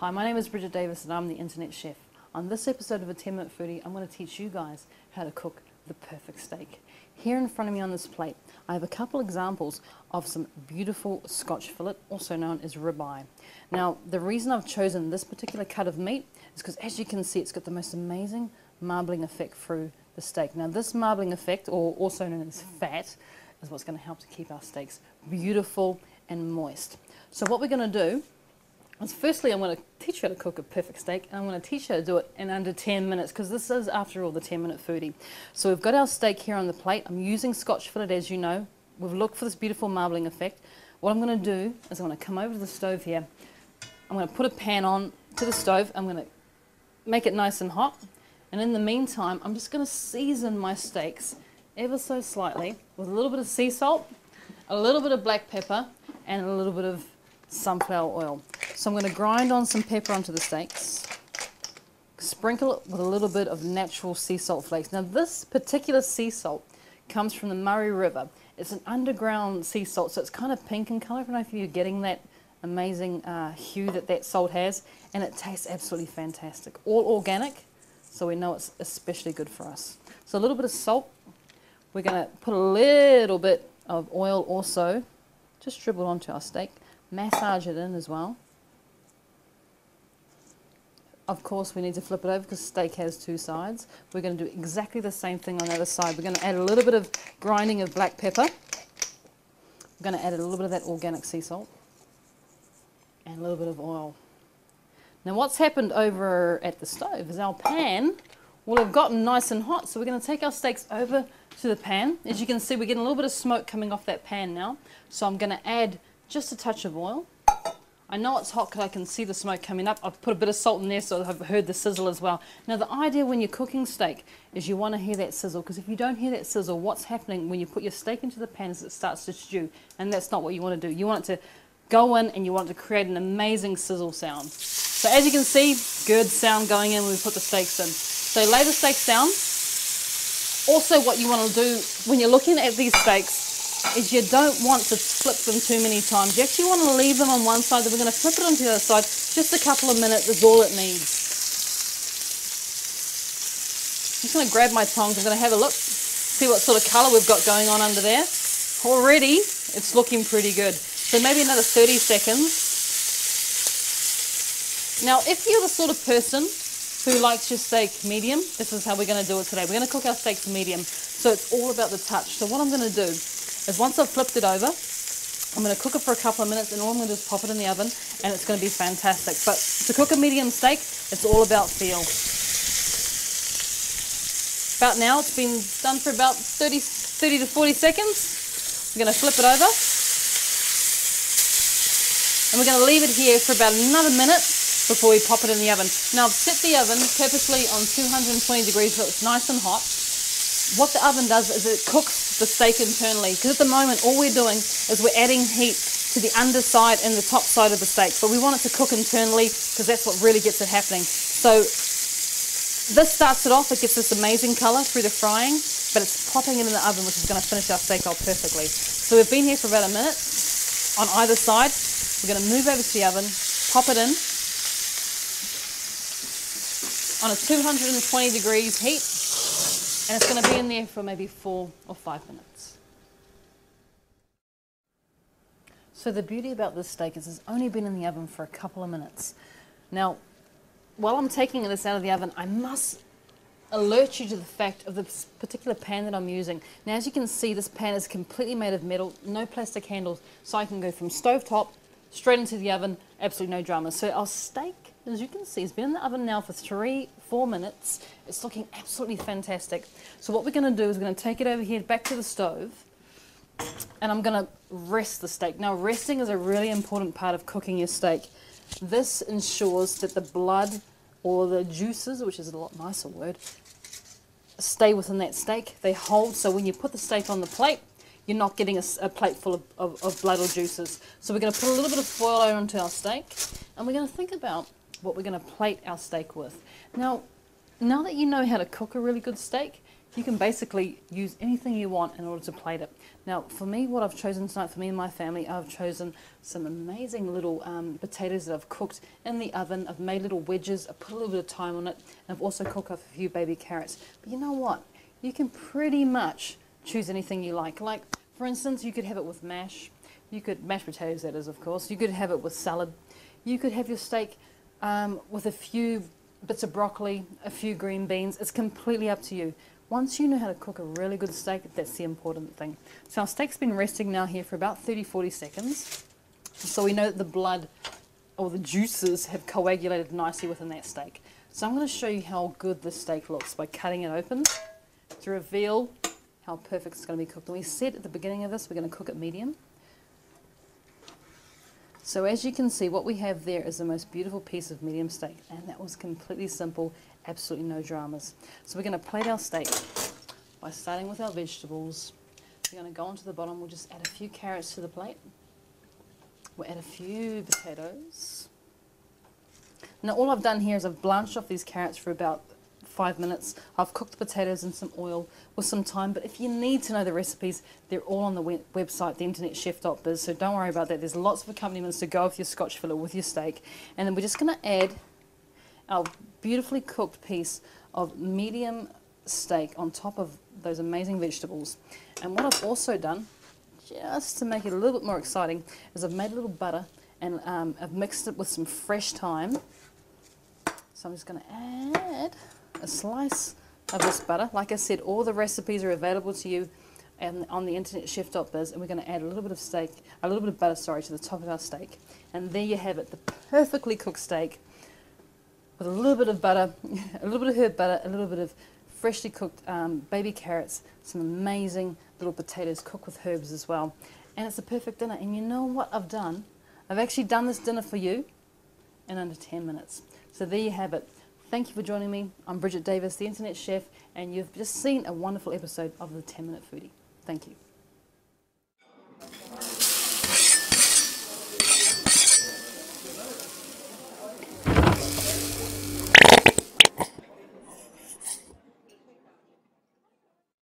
Hi, my name is Bridget Davis and I'm the Internet Chef. On this episode of a 10-minute foodie, I'm going to teach you guys how to cook the perfect steak. Here in front of me on this plate, I have a couple examples of some beautiful Scotch fillet, also known as ribeye. Now, the reason I've chosen this particular cut of meat is because, as you can see, it's got the most amazing marbling effect through the steak. Now, this marbling effect, or also known as fat, is what's going to help to keep our steaks beautiful and moist. So what we're going to do is, firstly, I'm going to teach you how to cook a perfect steak, and I'm going to teach you how to do it in under 10 minutes, because this is, after all, the 10-minute foodie. So we've got our steak here on the plate. I'm using Scotch fillet, as you know. We've looked for this beautiful marbling effect. What I'm going to do is I'm going to come over to the stove here. I'm going to put a pan on to the stove. I'm going to make it nice and hot. And in the meantime, I'm just going to season my steaks ever so slightly with a little bit of sea salt, a little bit of black pepper, and a little bit of sunflower oil. So I'm going to grind on some pepper onto the steaks, sprinkle it with a little bit of natural sea salt flakes. Now, this particular sea salt comes from the Murray River. It's an underground sea salt, so it's kind of pink in colour. I don't know if you're getting that amazing hue that salt has, and it tastes absolutely fantastic. All organic, so we know it's especially good for us. So a little bit of salt. We're going to put a little bit of oil also, just dribble onto our steak. Massage it in as well. Of course, we need to flip it over because steak has two sides. We're going to do exactly the same thing on the other side. We're going to add a little bit of grinding of black pepper. We're going to add a little bit of that organic sea salt and a little bit of oil. Now, what's happened over at the stove is our pan will have gotten nice and hot. So we're going to take our steaks over to the pan. As you can see, we're getting a little bit of smoke coming off that pan now. So I'm going to add just a touch of oil. I know it's hot because I can see the smoke coming up. I've put a bit of salt in there, so I've heard the sizzle as well. Now, the idea when you're cooking steak is you want to hear that sizzle, because if you don't hear that sizzle, what's happening when you put your steak into the pan is it starts to stew, and that's not what you want to do. You want it to go in and you want it to create an amazing sizzle sound. So as you can see, good sound going in when we put the steaks in. So lay the steaks down. Also, what you want to do when you're looking at these steaks is you don't want to flip them too many times. You actually want to leave them on one side, then we're going to flip it onto the other side. Just a couple of minutes is all it needs. I'm just going to grab my tongs. I'm going to have a look, see what sort of colour we've got going on under there. Already, it's looking pretty good. So maybe another 30 seconds. Now, if you're the sort of person who likes your steak medium, this is how we're going to do it today. We're going to cook our steaks medium, so it's all about the touch. So what I'm going to do is, once I've flipped it over, I'm going to cook it for a couple of minutes, and all I'm going to do is pop it in the oven, and it's going to be fantastic. But to cook a medium steak, it's all about feel. About now, it's been done for about 30 to 40 seconds. I'm going to flip it over, and we're going to leave it here for about another minute before we pop it in the oven. Now, I've set the oven purposely on 220 degrees so it's nice and hot. What the oven does is it cooks the steak internally, because at the moment all we're doing is we're adding heat to the underside and the top side of the steak, but we want it to cook internally because that's what really gets it happening. So this starts it off. It gets this amazing colour through the frying, but it's popping it in the oven, which is going to finish our steak off perfectly. So we've been here for about a minute on either side. We're going to move over to the oven, pop it in on a 220 degrees heat, and it's going to be in there for maybe 4 or 5 minutes. So the beauty about this steak is it's only been in the oven for a couple of minutes. Now, while I'm taking this out of the oven, I must alert you to the fact of this particular pan that I'm using. Now, as you can see, this pan is completely made of metal, no plastic handles, so I can go from stovetop straight into the oven, absolutely no drama. So our steak, as you can see, has been in the oven now for 3-4 minutes. It's looking absolutely fantastic. So what we're going to do is we're going to take it over here back to the stove, and I'm going to rest the steak. Now, resting is a really important part of cooking your steak. This ensures that the blood or the juices, which is a lot nicer word, stay within that steak. They hold, so when you put the steak on the plate, you're not getting a plate full of blood or juices. So we're going to put a little bit of foil onto our steak, and we're going to think about what we're going to plate our steak with. Now that you know how to cook a really good steak, You can basically use anything you want in order to plate it. Now, for me, what I've chosen tonight, for me and my family, I've chosen some amazing little potatoes that I've cooked in the oven. I've made little wedges, I've put a little bit of thyme on it, and I've also cooked up a few baby carrots. But you know what? You can pretty much choose anything you like. Like, for instance, you could have it with mash. You could, mashed potatoes that is, of course. You could have it with salad. You could have your steak with a few bits of broccoli, a few green beans. It's completely up to you. Once you know how to cook a really good steak, that's the important thing. So our steak's been resting now here for about 30-40 seconds. So we know that the blood or the juices have coagulated nicely within that steak. So I'm going to show you how good this steak looks by cutting it open to reveal how perfect it's going to be cooked. And we said at the beginning of this, we're going to cook it medium. So as you can see, what we have there is the most beautiful piece of medium steak, and that was completely simple, absolutely no dramas. So we're going to plate our steak by starting with our vegetables. We're going to go onto the bottom. We'll just add a few carrots to the plate. We'll add a few potatoes. Now all I've done here is I've blanched off these carrots for about 5 minutes. I've cooked the potatoes in some oil with some thyme, but if you need to know the recipes, they're all on the website, theinternetchef.biz, so don't worry about that. There's lots of accompaniments to go with your scotch fillet, with your steak. And then we're just going to add our beautifully cooked piece of medium steak on top of those amazing vegetables. And what I've also done, just to make it a little bit more exciting, is I've made a little butter and I've mixed it with some fresh thyme. So I'm just going to add a slice of this butter. Like I said, all the recipes are available to you on the internetchef.biz, and we're going to add a little bit of butter, to the top of our steak. And there you have it, the perfectly cooked steak with a little bit of butter, a little bit of herb butter, a little bit of freshly cooked baby carrots, some amazing little potatoes cooked with herbs as well. And it's a perfect dinner. And you know what I've done? I've actually done this dinner for you in under 10 minutes. So there you have it. Thank you for joining me. I'm Bridget Davis, the Internet Chef, and you've just seen a wonderful episode of the 10-Minute Foodie. Thank you.